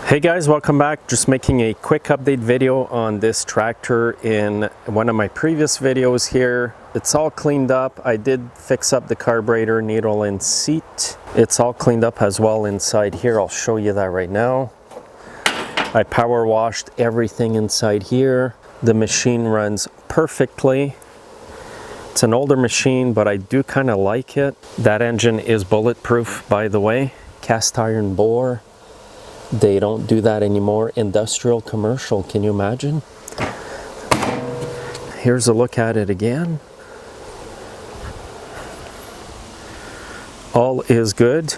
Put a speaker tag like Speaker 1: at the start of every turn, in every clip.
Speaker 1: Hey guys, welcome back. Just making a quick update video on this tractor. In one of my previous videos here, it's all cleaned up. I did fix up the carburetor, needle and seat. It's all cleaned up as well inside here. I'll show you that right now. I power washed everything inside here. The machine runs perfectly. It's an older machine, but I do kind of like it. That engine is bulletproof, by the way. Cast iron bore. They don't do that anymore. Industrial, commercial, can you imagine? Here's a look at it again. All is good.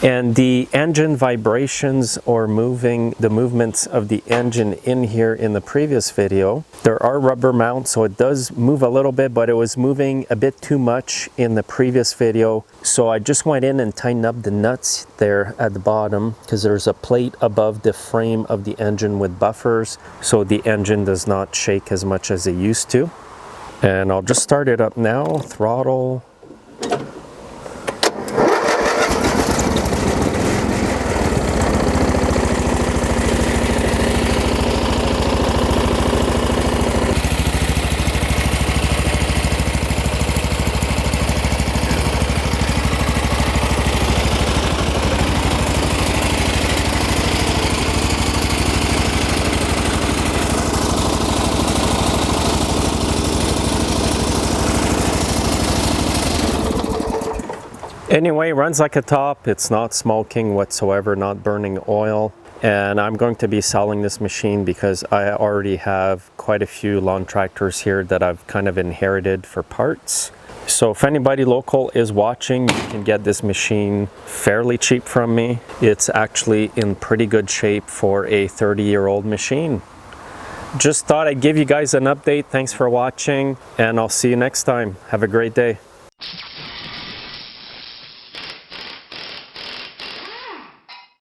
Speaker 1: And the engine vibrations or the movements of the engine in here in the previous video, there are rubber mounts, so it does move a little bit, but it was moving a bit too much in the previous video. So I just went in and tightened up the nuts there at the bottom, because there's a plate above the frame of the engine with buffers, so the engine does not shake as much as it used to. And I'll just start it up now, throttle. Anyway, runs like a top. It's not smoking whatsoever, not burning oil. And I'm going to be selling this machine because I already have quite a few lawn tractors here that I've kind of inherited for parts. So if anybody local is watching, you can get this machine fairly cheap from me. It's actually in pretty good shape for a 30-year-old machine. Just thought I'd give you guys an update. Thanks for watching, and I'll see you next time. Have a great day.